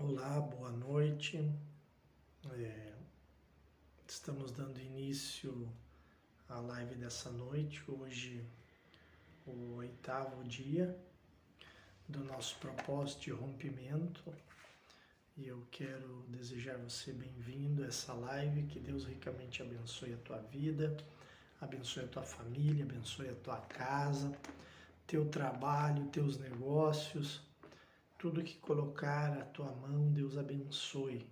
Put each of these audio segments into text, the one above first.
Olá, boa noite. Estamos dando início à live dessa noite, hoje o 8º dia do nosso propósito de rompimento. E eu quero desejar você bem-vindo a essa live, que Deus ricamente abençoe a tua vida, abençoe a tua família, abençoe a tua casa, teu trabalho, teus negócios. Tudo que colocar a tua mão, Deus abençoe.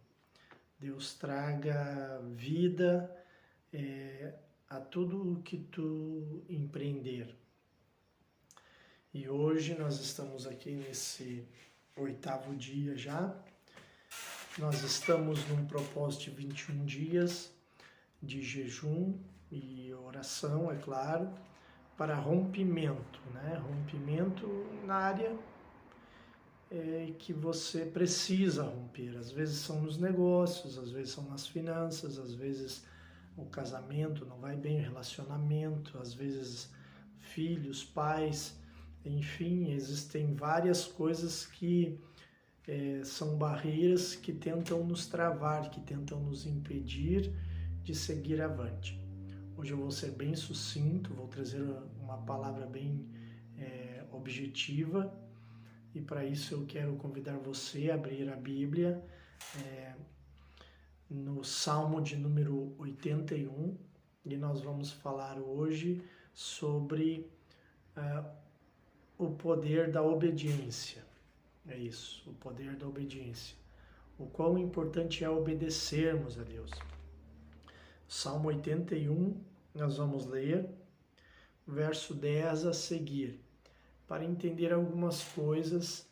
Deus traga vida a tudo que tu empreender. E hoje nós estamos aqui nesse 8º dia já. Nós estamos num propósito de 21 dias de jejum e oração, é claro, para rompimento, né? Rompimento na área que você precisa romper. Às vezes são nos negócios, às vezes são nas finanças, às vezes o casamento não vai bem, o relacionamento, às vezes filhos, pais, enfim, existem várias coisas que são barreiras que tentam nos travar, que tentam nos impedir de seguir avante. Hoje eu vou ser bem sucinto, vou trazer uma palavra bem objetiva. E para isso eu quero convidar você a abrir a Bíblia no Salmo de número 81, e nós vamos falar hoje sobre o poder da obediência. É isso, o poder da obediência. O quão importante é obedecermos a Deus. Salmo 81, nós vamos ler, verso 10 a seguir, para entender algumas coisas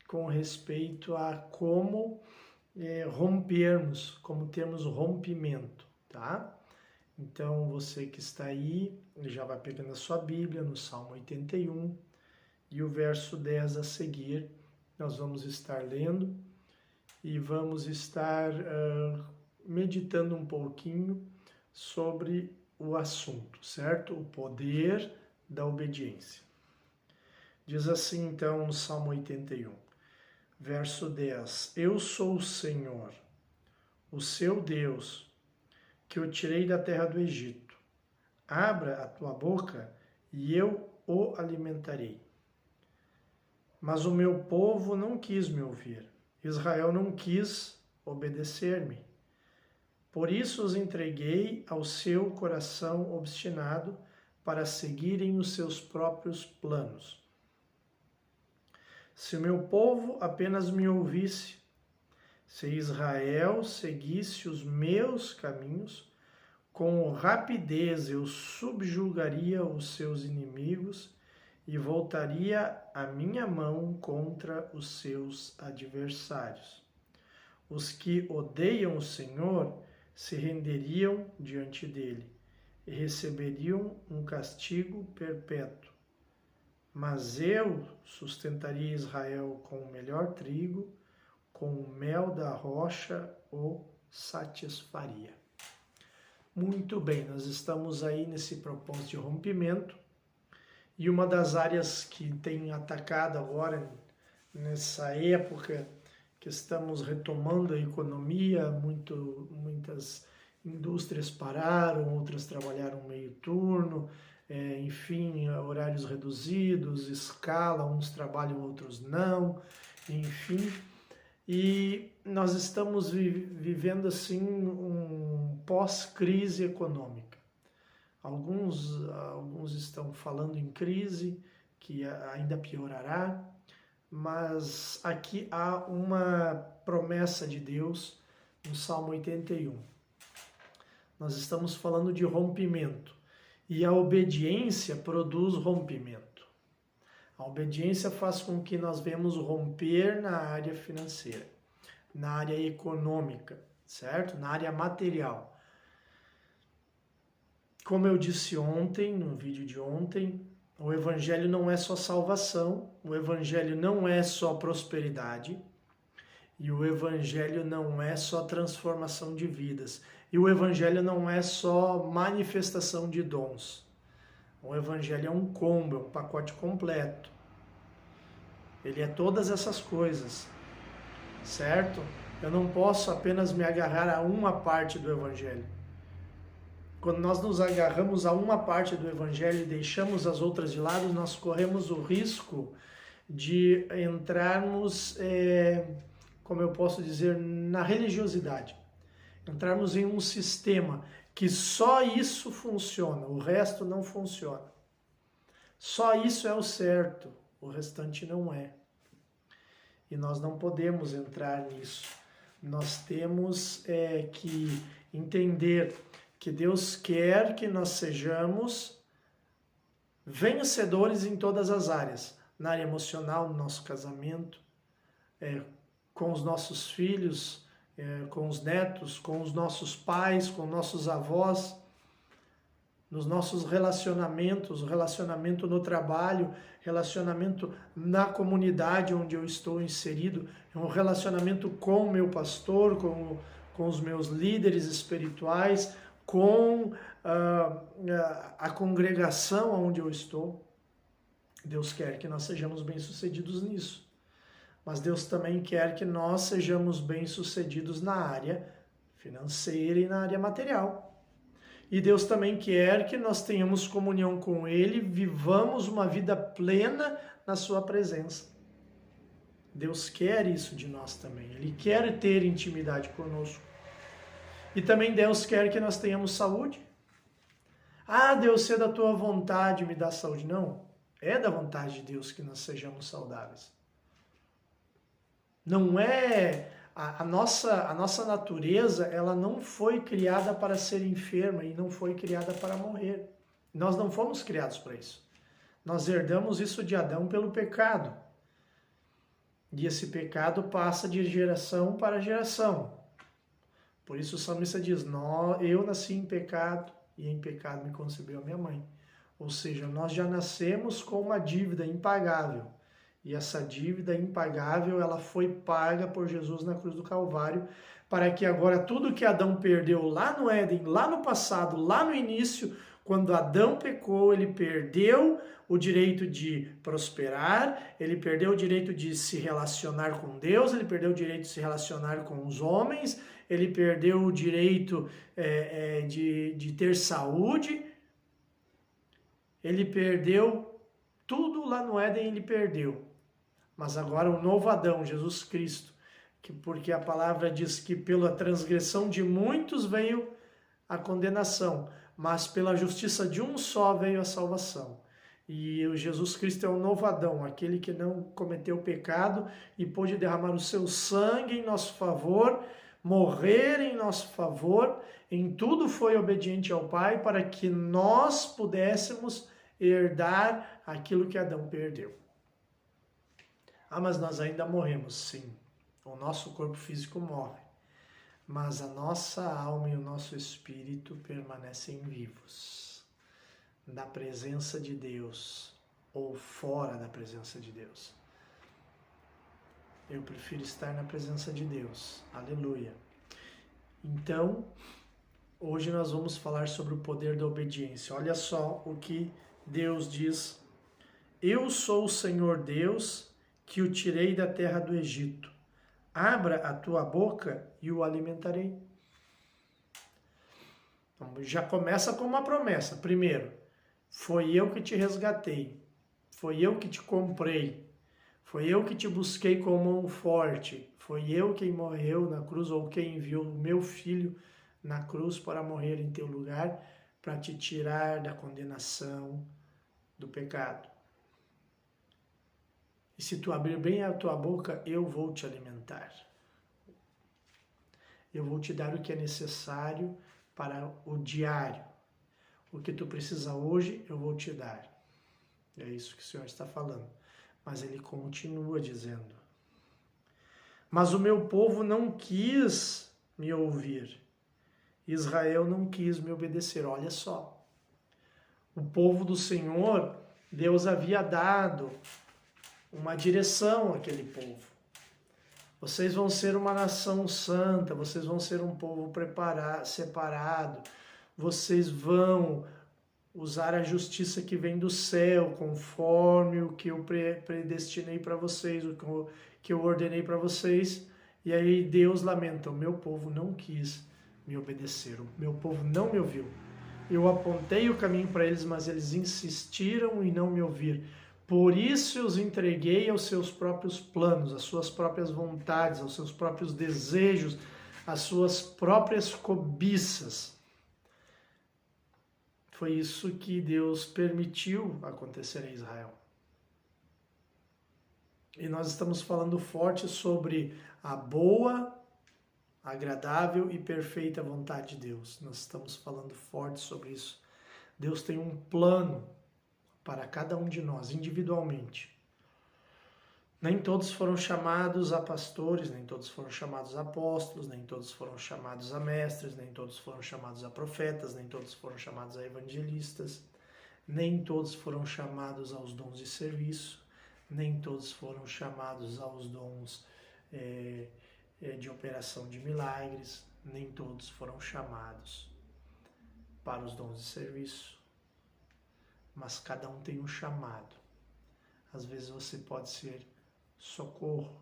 com respeito a como rompermos, como termos rompimento, tá? Então, você que está aí, já vai pegando a sua Bíblia no Salmo 81 e o verso 10 a seguir, nós vamos estar lendo e vamos estar meditando um pouquinho sobre o assunto, certo? O poder da obediência. Diz assim, então, no Salmo 81, verso 10. Eu sou o Senhor, o seu Deus, que o tirei da terra do Egito. Abra a tua boca e eu o alimentarei. Mas o meu povo não quis me ouvir. Israel não quis obedecer-me. Por isso os entreguei ao seu coração obstinado para seguirem os seus próprios planos. Se o meu povo apenas me ouvisse, se Israel seguisse os meus caminhos, com rapidez eu subjugaria os seus inimigos e voltaria a minha mão contra os seus adversários. Os que odeiam o Senhor se renderiam diante dele e receberiam um castigo perpétuo. Mas eu sustentaria Israel com o melhor trigo, com o mel da rocha o satisfaria. Muito bem, nós estamos aí nesse propósito de rompimento, e uma das áreas que tem atacado agora, nessa época que estamos retomando a economia, muitas indústrias pararam, outras trabalharam meio turno, enfim, horários reduzidos, escala, uns trabalham, outros não, enfim. E nós estamos vivendo assim um pós-crise econômica. Alguns estão falando em crise, que ainda piorará, mas aqui há uma promessa de Deus no Salmo 81. Nós estamos falando de rompimento. E a obediência produz rompimento. A obediência faz com que nós venhamos romper na área financeira, na área econômica, certo? Na área material. Como eu disse ontem, no vídeo de ontem, o Evangelho não é só salvação, o Evangelho não é só prosperidade, e o Evangelho não é só transformação de vidas. E o Evangelho não é só manifestação de dons. O Evangelho é um combo, é um pacote completo. Ele é todas essas coisas. certo? Eu não posso apenas me agarrar a uma parte do Evangelho. Quando nós nos agarramos a uma parte do Evangelho e deixamos as outras de lado, nós corremos o risco de entrarmos, como eu posso dizer, na religiosidade. Entrarmos em um sistema que só isso funciona, o resto não funciona. Só isso é o certo, o restante não é. E nós não podemos entrar nisso. Nós temos que entender que Deus quer que nós sejamos vencedores em todas as áreas. Na área emocional, no nosso casamento, com os nossos filhos, com os netos, com os nossos pais, com nossos avós, nos nossos relacionamentos, relacionamento no trabalho, relacionamento na comunidade onde eu estou inserido, um relacionamento com o meu pastor, com os meus líderes espirituais, com a congregação onde eu estou. Deus quer que nós sejamos bem-sucedidos nisso. Mas Deus também quer que nós sejamos bem-sucedidos na área financeira e na área material. E Deus também quer que nós tenhamos comunhão com Ele, vivamos uma vida plena na sua presença. Deus quer isso de nós também. Ele quer ter intimidade conosco. E também Deus quer que nós tenhamos saúde. Ah, Deus, se é da tua vontade, me dá saúde. Não, é da vontade de Deus que nós sejamos saudáveis. Não é... A nossa natureza, ela não foi criada para ser enferma e não foi criada para morrer. Nós não fomos criados para isso. Nós herdamos isso de Adão pelo pecado. E esse pecado passa de geração para geração. Por isso o salmista diz, eu nasci em pecado e em pecado me concebeu a minha mãe. Ou seja, nós já nascemos com uma dívida impagável. E essa dívida impagável, ela foi paga por Jesus na cruz do Calvário, para que agora tudo que Adão perdeu lá no Éden, lá no passado, lá no início, quando Adão pecou, ele perdeu o direito de prosperar, ele perdeu o direito de se relacionar com Deus, ele perdeu o direito de se relacionar com os homens, ele perdeu o direito de ter saúde, ele perdeu tudo lá no Éden, ele perdeu. Mas agora o novo Adão, Jesus Cristo, porque a palavra diz que pela transgressão de muitos veio a condenação, mas pela justiça de um só veio a salvação. E o Jesus Cristo é o novo Adão, aquele que não cometeu pecado e pôde derramar o seu sangue em nosso favor, morrer em nosso favor, em tudo foi obediente ao Pai para que nós pudéssemos herdar aquilo que Adão perdeu. Ah, mas nós ainda morremos, sim. O nosso corpo físico morre. Mas a nossa alma e o nosso espírito permanecem vivos. Na presença de Deus ou fora da presença de Deus. Eu prefiro estar na presença de Deus. Aleluia. Então, hoje nós vamos falar sobre o poder da obediência. Olha só o que Deus diz. Eu sou o Senhor Deus que o tirei da terra do Egito. Abra a tua boca e o alimentarei. Então, já começa com uma promessa. Primeiro, foi eu que te resgatei. Foi eu que te comprei. Foi eu que te busquei com mão forte. Foi eu quem morreu na cruz, ou quem enviou o meu filho na cruz para morrer em teu lugar, para te tirar da condenação do pecado. E se tu abrir bem a tua boca, eu vou te alimentar. Eu vou te dar o que é necessário para o diário. O que tu precisa hoje, eu vou te dar. É isso que o Senhor está falando. Mas ele continua dizendo. Mas o meu povo não quis me ouvir. Israel não quis me obedecer. Olha só. O povo do Senhor, Deus havia dado uma direção àquele povo. Vocês vão ser uma nação santa, vocês vão ser um povo separado, vocês vão usar a justiça que vem do céu, conforme o que eu predestinei para vocês, o que eu ordenei para vocês, E aí Deus lamenta, o meu povo não quis me obedecer, o meu povo não me ouviu. Eu apontei o caminho para eles, mas eles insistiram em não me ouvir. Por isso eu os entreguei aos seus próprios planos, às suas próprias vontades, aos seus próprios desejos, às suas próprias cobiças. Foi isso que Deus permitiu acontecer em Israel. E nós estamos falando forte sobre a boa, agradável e perfeita vontade de Deus. Nós estamos falando forte sobre isso. Deus tem um plano para cada um de nós, individualmente. Nem todos foram chamados a pastores, nem todos foram chamados a apóstolos, nem todos foram chamados a mestres, nem todos foram chamados a profetas, nem todos foram chamados a evangelistas, nem todos foram chamados aos dons de serviço, nem todos foram chamados aos dons de operação de milagres, nem todos foram chamados para os dons de serviço, mas cada um tem um chamado. Às vezes você pode ser socorro.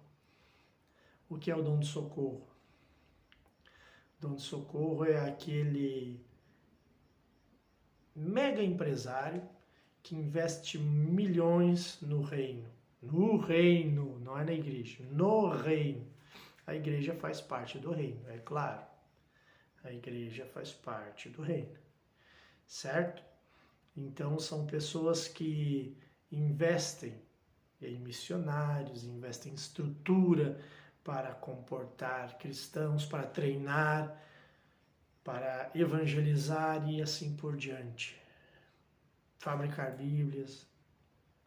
O que é o dom de socorro? O dom de socorro é aquele mega empresário que investe milhões no reino. No reino, não é na igreja, no reino. A igreja faz parte do reino, é claro. A igreja faz parte do reino, certo? Então são pessoas que investem em missionários, investem em estrutura para comportar cristãos, para treinar, para evangelizar e assim por diante. Fabricar bíblias,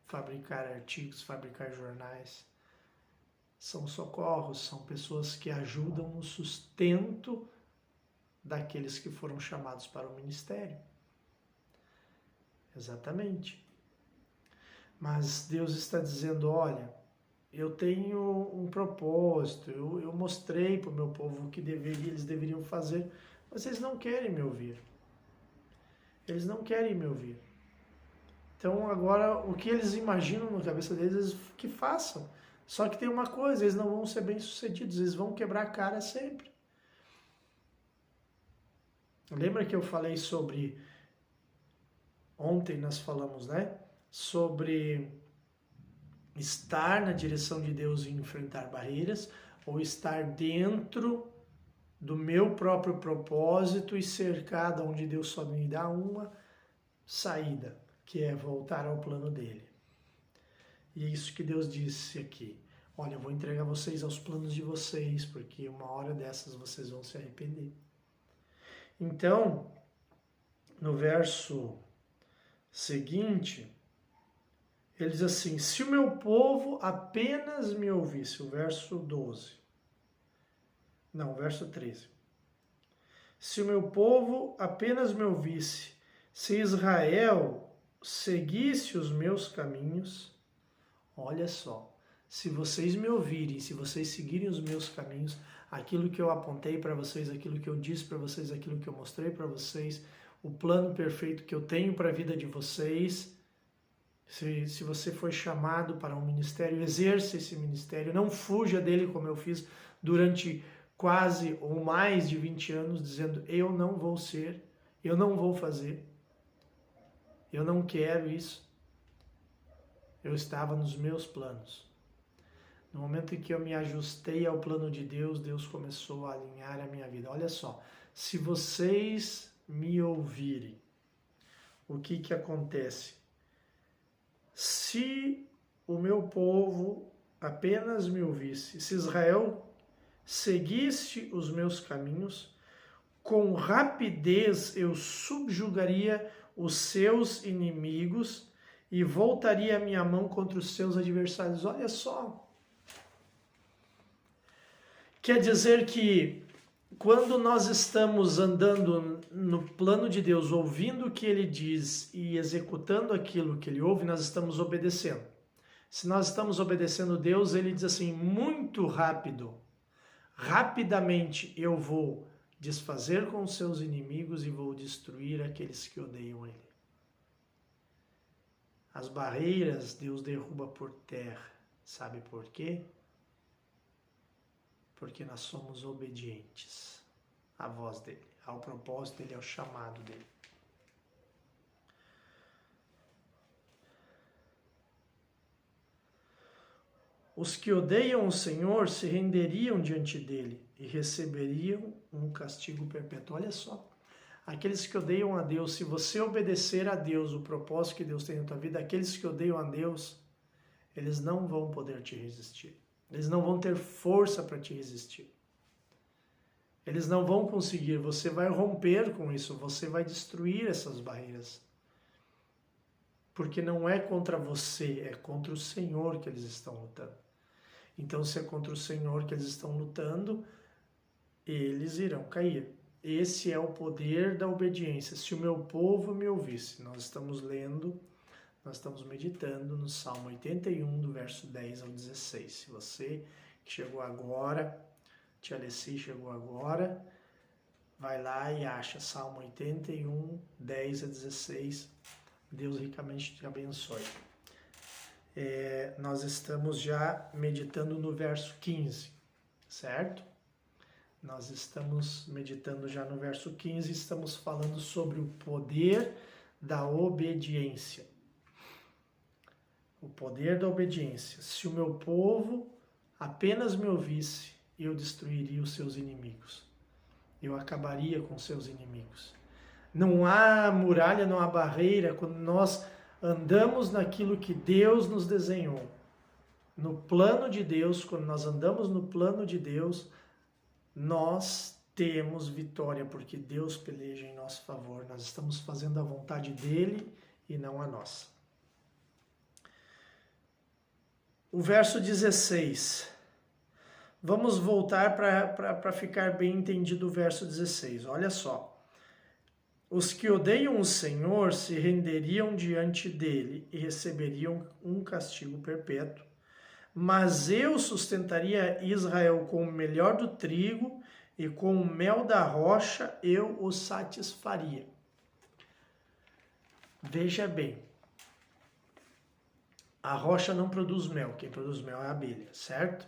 fabricar artigos, fabricar jornais. São socorros, são pessoas que ajudam no sustento daqueles que foram chamados para o ministério. Exatamente. Mas Deus está dizendo, olha, eu tenho um propósito, eu mostrei para o meu povo o que eles deveriam fazer, mas eles não querem me ouvir. Eles não querem me ouvir. Então agora o que eles imaginam na cabeça deles, eles que façam. Só que tem uma coisa, eles não vão ser bem-sucedidos, eles vão quebrar a cara sempre. Lembra que eu falei sobre, ontem nós falamos, né? Sobre estar na direção de Deus e enfrentar barreiras, ou estar dentro do meu próprio propósito e cercado onde Deus só me dá uma saída, que é voltar ao plano dele. E é isso que Deus disse aqui. Olha, eu vou entregar vocês aos planos de vocês, porque uma hora dessas vocês vão se arrepender. Então, no verso seguinte, ele diz assim, se o meu povo apenas me ouvisse, o verso 12. Não, o verso 13. Se o meu povo apenas me ouvisse, se Israel seguisse os meus caminhos, olha só, se vocês me ouvirem, se vocês seguirem os meus caminhos, aquilo que eu apontei para vocês, aquilo que eu disse para vocês, aquilo que eu mostrei para vocês, o plano perfeito que eu tenho para a vida de vocês, se você foi chamado para um ministério, exerça esse ministério, não fuja dele como eu fiz durante quase ou mais de 20 anos, dizendo, eu não vou ser, eu não vou fazer, eu não quero isso. Eu estava nos meus planos. No momento em que eu me ajustei ao plano de Deus, Deus começou a alinhar a minha vida. Olha só, se vocês me ouvirem, o que acontece? Se o meu povo apenas me ouvisse, se Israel seguisse os meus caminhos, com rapidez eu subjugaria os seus inimigos e voltaria a minha mão contra os seus adversários. Olha só. Quer dizer que quando nós estamos andando no plano de Deus, ouvindo o que Ele diz e executando aquilo que Ele ouve, nós estamos obedecendo. Se nós estamos obedecendo Deus, Ele diz assim, muito rápido, rapidamente eu vou desfazer com os seus inimigos e vou destruir aqueles que odeiam Ele. As barreiras Deus derruba por terra. Sabe por quê? porque nós somos obedientes à voz dele, ao propósito dele, ao chamado dele. Os que odeiam o Senhor se renderiam diante dele e receberiam um castigo perpétuo. Olha só, aqueles que odeiam a Deus, se você obedecer a Deus, o propósito que Deus tem na tua vida, aqueles que odeiam a Deus, eles não vão poder te resistir. Eles não vão ter força para te resistir. Eles não vão conseguir, você vai romper com isso, você vai destruir essas barreiras. Porque não é contra você, é contra o Senhor que eles estão lutando. Então, se é contra o Senhor que eles estão lutando, eles irão cair. Esse é o poder da obediência. Se o meu povo me ouvisse, nós estamos lendo, nós estamos meditando no Salmo 81, do verso 10 ao 16. Se você que chegou agora, Tia Alessi chegou agora, vai lá e acha Salmo 81, 10 a 16. Deus ricamente te abençoe. Nós estamos já meditando no verso 15, certo? Nós estamos meditando já no verso 15, estamos falando sobre o poder da obediência. O poder da obediência. Se o meu povo apenas me ouvisse, eu destruiria os seus inimigos. Eu acabaria com seus inimigos. Não há muralha, não há barreira quando nós andamos naquilo que Deus nos desenhou. No plano de Deus, quando nós andamos no plano de Deus, nós temos vitória, porque Deus peleja em nosso favor. Nós estamos fazendo a vontade dele e não a nossa. O verso 16. Vamos voltar para ficar bem entendido o verso 16. Olha só. Os que odeiam o Senhor se renderiam diante dele e receberiam um castigo perpétuo. Mas eu sustentaria Israel com o melhor do trigo e com o mel da rocha eu o satisfaria. Veja bem, a rocha não produz mel, quem produz mel é a abelha, certo?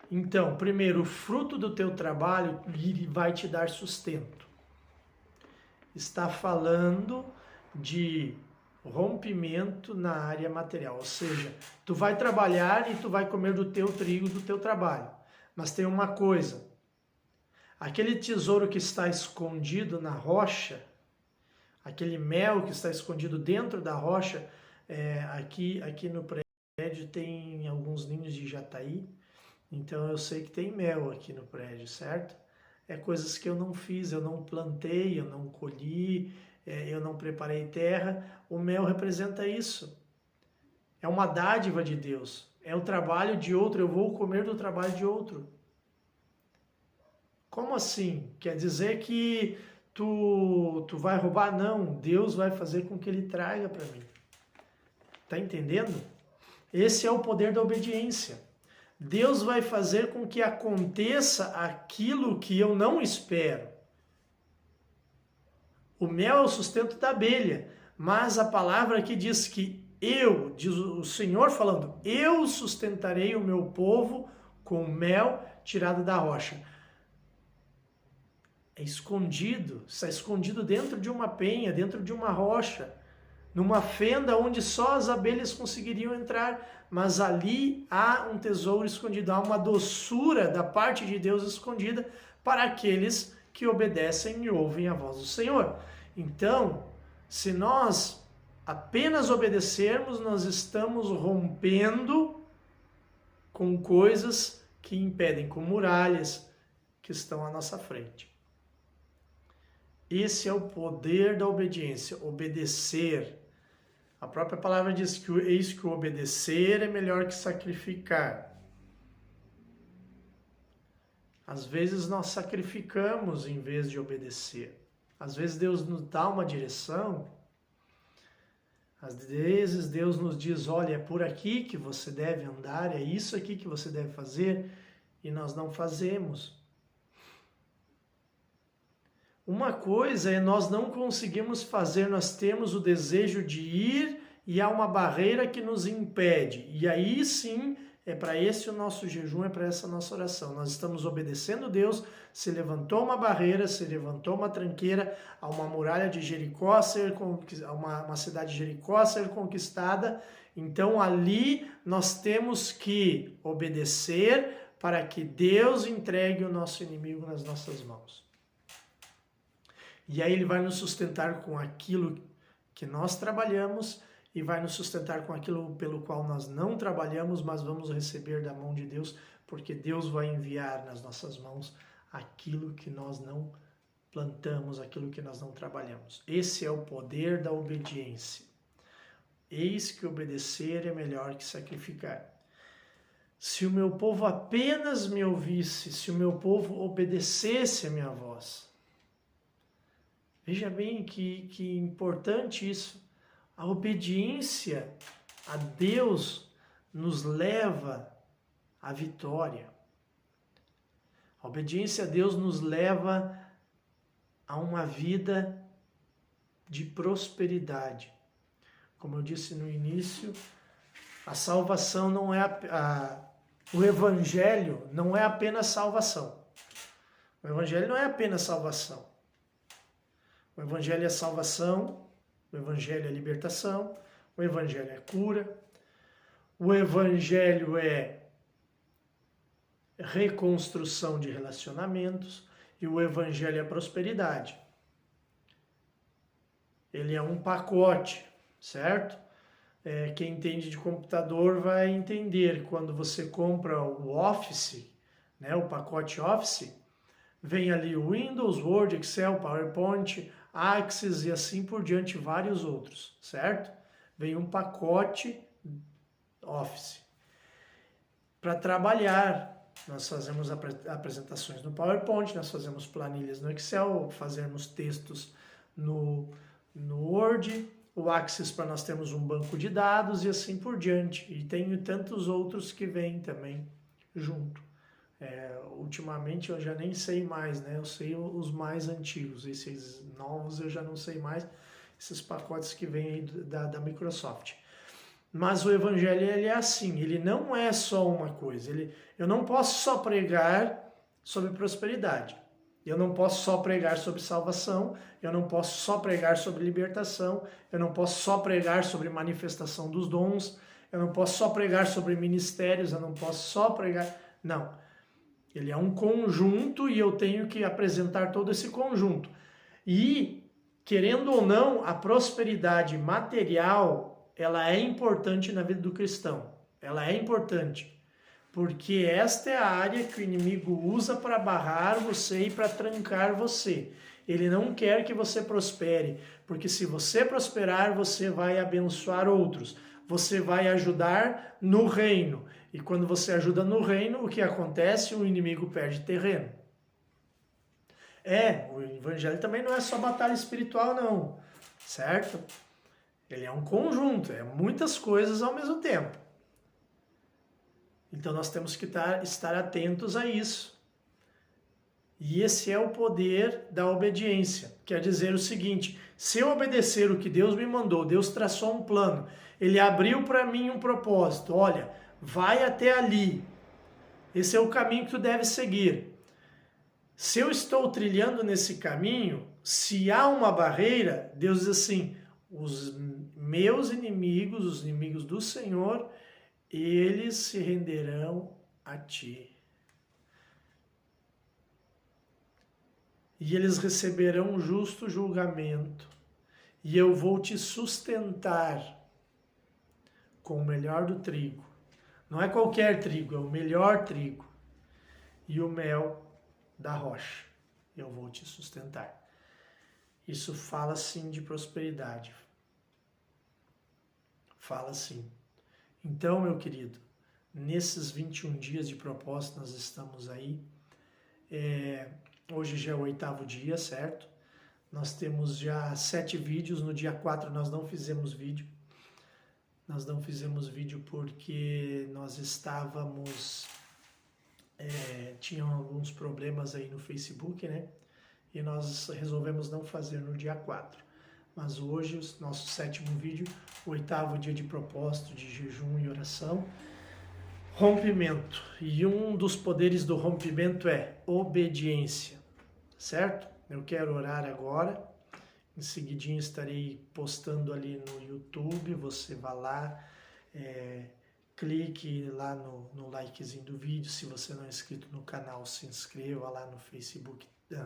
Então, primeiro, o fruto do teu trabalho vai te dar sustento. Está falando de rompimento na área material, ou seja, tu vai trabalhar e tu vai comer do teu trigo, do teu trabalho. Mas tem uma coisa, aquele tesouro que está escondido na rocha, aquele mel que está escondido dentro da rocha, aqui no prédio tem alguns ninhos de jataí, então eu sei que tem mel aqui no prédio, certo? É coisas que eu não fiz, eu não plantei, eu não colhi, eu não preparei terra. O mel representa isso. É uma dádiva de Deus. É o trabalho de outro, eu vou comer do trabalho de outro. Como assim? Quer dizer que tu vai roubar? Não, Deus vai fazer com que ele traga para mim. Tá entendendo? Esse é o poder da obediência. Deus vai fazer com que aconteça aquilo que eu não espero. O mel é o sustento da abelha, mas a palavra aqui diz que diz o Senhor falando, eu sustentarei o meu povo com mel tirado da rocha. É escondido, está escondido dentro de uma penha, dentro de uma rocha, numa fenda onde só as abelhas conseguiriam entrar, mas ali há um tesouro escondido, há uma doçura da parte de Deus escondida para aqueles que obedecem e ouvem a voz do Senhor. Então, se nós apenas obedecermos, nós estamos rompendo com coisas que impedem, com muralhas que estão à nossa frente. Esse é o poder da obediência, obedecer. A própria palavra diz que eis que o obedecer é melhor que sacrificar. Às vezes nós sacrificamos em vez de obedecer. Às vezes Deus nos dá uma direção. Às vezes Deus nos diz, olha, é por aqui que você deve andar, é isso aqui que você deve fazer, e nós não fazemos. Uma coisa é nós não conseguimos fazer, nós temos o desejo de ir e há uma barreira que nos impede. E aí sim É para esse o nosso jejum, é para essa nossa oração. Nós estamos obedecendo Deus, se levantou uma barreira, se levantou uma tranqueira, a uma muralha de Jericó a ser uma cidade de Jericó a ser conquistada. Então ali nós temos que obedecer para que Deus entregue o nosso inimigo nas nossas mãos. E aí ele vai nos sustentar com aquilo que nós trabalhamos e vai nos sustentar com aquilo pelo qual nós não trabalhamos, mas vamos receber da mão de Deus, porque Deus vai enviar nas nossas mãos aquilo que nós não plantamos, aquilo que nós não trabalhamos. Esse é o poder da obediência. Eis que obedecer é melhor que sacrificar. Se o meu povo apenas me ouvisse, se o meu povo obedecesse a minha voz. Veja bem que importante isso. A obediência a Deus nos leva à vitória. A obediência a Deus nos leva a uma vida de prosperidade. Como eu disse no início, a salvação não é o evangelho não é apenas salvação. O evangelho não é apenas salvação. O evangelho é salvação, o evangelho é libertação, o evangelho é cura, o evangelho é reconstrução de relacionamentos e o evangelho é prosperidade. Ele é um pacote, certo? Quem entende de computador vai entender. Quando você compra o Office, né, o pacote Office, vem ali o Windows, Word, Excel, PowerPoint, Access e assim por diante, vários outros, certo? Vem um pacote Office. Para trabalhar, nós fazemos apresentações no PowerPoint, nós fazemos planilhas no Excel, fazemos textos no Word, o Access para nós termos um banco de dados e assim por diante. E tem tantos outros que vêm também junto. Ultimamente eu já nem sei mais, né? Eu sei os mais antigos, esses novos eu já não sei mais, esses pacotes que vêm aí da Microsoft. Mas o evangelho ele é assim, ele não é só uma coisa. Eu não posso só pregar sobre prosperidade, eu não posso só pregar sobre salvação, eu não posso só pregar sobre libertação, eu não posso só pregar sobre manifestação dos dons, eu não posso só pregar sobre ministérios, eu não posso só pregar... Não. Ele é um conjunto e eu tenho que apresentar todo esse conjunto. E, querendo ou não, a prosperidade material, ela é importante na vida do cristão. Ela é importante. Porque esta é a área que o inimigo usa para barrar você e para trancar você. Ele não quer que você prospere, porque se você prosperar, você vai abençoar outros. Você vai ajudar no reino. E quando você ajuda no reino, o que acontece? O inimigo perde terreno. O evangelho também não é só batalha espiritual, não. Certo? Ele é um conjunto, é muitas coisas ao mesmo tempo. Então nós temos que estar atentos a isso. E esse é o poder da obediência. Quer dizer o seguinte, se eu obedecer o que Deus me mandou, Deus traçou um plano, Ele abriu para mim um propósito, olha, vai até ali, esse é o caminho que tu deve seguir. Se eu estou trilhando nesse caminho, se há uma barreira, Deus diz assim, os meus inimigos, os inimigos do Senhor, eles se renderão a ti. E eles receberão um justo julgamento. E eu vou te sustentar com o melhor do trigo. Não é qualquer trigo, é o melhor trigo. E o mel da rocha. Eu vou te sustentar. Isso fala sim de prosperidade. Fala sim. Então, meu querido, nesses 21 dias de propósito nós estamos aí. Hoje já é o 8º dia, certo? Nós temos já 7 vídeos. No dia 4 nós não fizemos vídeo. Nós não fizemos vídeo porque nós estávamos... tinham alguns problemas aí no Facebook, né? E nós resolvemos não fazer no dia 4. Mas hoje, o nosso 7º vídeo, o 8º dia de propósito, de jejum e oração. Rompimento. E um dos poderes do rompimento é obediência, certo? Eu quero orar agora. Em seguidinho estarei postando ali no YouTube. Você vai lá, clique lá no likezinho do vídeo. Se você não é inscrito no canal, se inscreva lá no Facebook,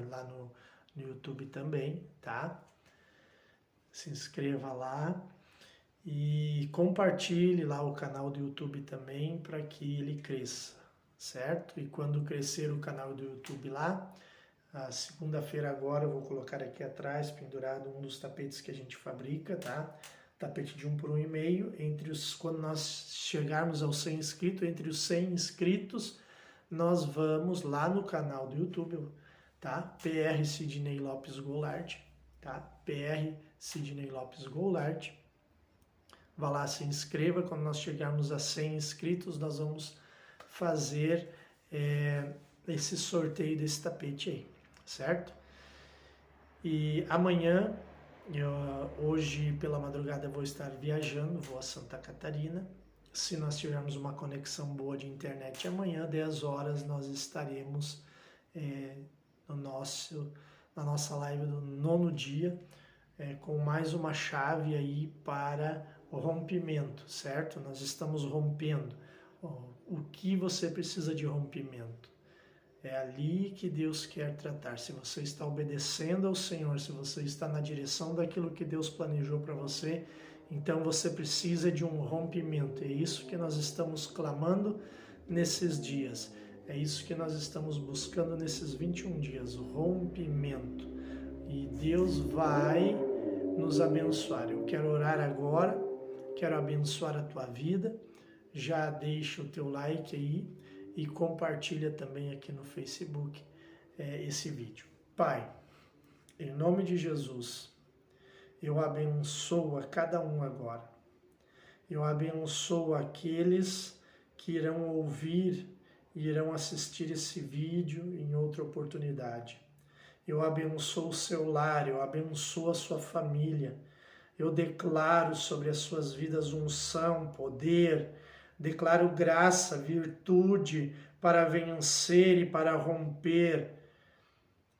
lá no YouTube também, tá? Se inscreva lá e compartilhe lá o canal do YouTube também para que ele cresça, certo? E quando crescer o canal do YouTube lá, a segunda-feira agora eu vou colocar aqui atrás, pendurado, um dos tapetes que a gente fabrica, tá? Tapete de 1 por 1,5. Quando nós chegarmos aos 100 inscritos, entre os 100 inscritos, nós vamos lá no canal do YouTube, tá? PR Sidney Lopes Goulart, tá? PR Sidney Lopes Goulart. Vá lá, se inscreva. Quando nós chegarmos a 100 inscritos, nós vamos fazer esse sorteio desse tapete aí, certo? E amanhã, hoje pela madrugada eu vou estar viajando, vou a Santa Catarina. Se nós tivermos uma conexão boa de internet, amanhã, 10 horas, nós estaremos na nossa live do 9º dia, com mais uma chave aí para o rompimento, certo? Nós estamos rompendo. O que você precisa de rompimento? É ali que Deus quer tratar. Se você está obedecendo ao Senhor, se você está na direção daquilo que Deus planejou para você, então você precisa de um rompimento. É isso que nós estamos clamando nesses dias. É isso que nós estamos buscando nesses 21 dias, o rompimento. E Deus vai nos abençoar. Eu quero orar agora, quero abençoar a tua vida. Já deixa o teu like aí e compartilha também aqui no Facebook esse vídeo. Pai, em nome de Jesus, eu abençoo a cada um agora. Eu abençoo aqueles que irão ouvir e irão assistir esse vídeo em outra oportunidade. Eu abençoo o seu lar, eu abençoo a sua família. Eu declaro sobre as suas vidas unção, poder, declaro graça, virtude para vencer e para romper.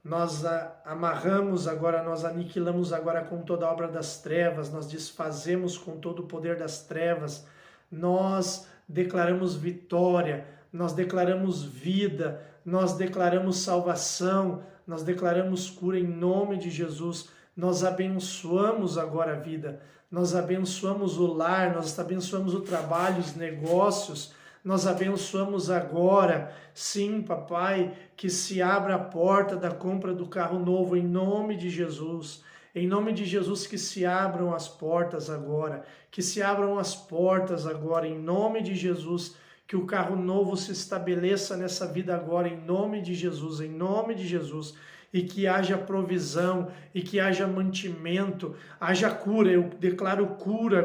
Nós amarramos agora, nós aniquilamos agora com toda a obra das trevas, nós desfazemos com todo o poder das trevas, nós declaramos vitória, nós declaramos vida, nós declaramos salvação, nós declaramos cura em nome de Jesus. Nós abençoamos agora a vida, nós abençoamos o lar, nós abençoamos o trabalho, os negócios, nós abençoamos agora, sim, papai, que se abra a porta da compra do carro novo em nome de Jesus. Em nome de Jesus, que se abram as portas agora, que se abram as portas agora, em nome de Jesus, que o carro novo se estabeleça nessa vida agora, em nome de Jesus, em nome de Jesus. E que haja provisão, e que haja mantimento, haja cura. Eu declaro cura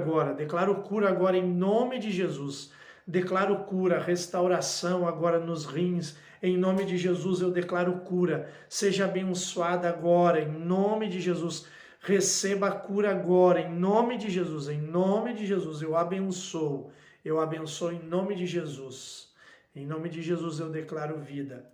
agora em nome de Jesus. Declaro cura, restauração agora nos rins, em nome de Jesus eu declaro cura. Seja abençoada agora, em nome de Jesus. Receba a cura agora, em nome de Jesus, eu abençoo em nome de Jesus. Em nome de Jesus eu declaro vida,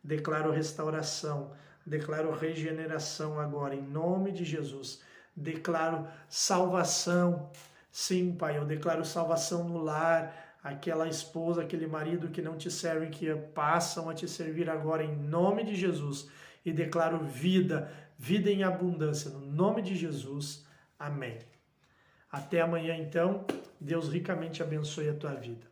declaro restauração, declaro regeneração agora, em nome de Jesus. Declaro salvação. Sim, Pai, eu declaro salvação no lar. Aquela esposa, aquele marido que não te servem, que passam a te servir agora, em nome de Jesus. E declaro vida, vida em abundância, no nome de Jesus. Amém. Até amanhã, então. Deus ricamente abençoe a tua vida.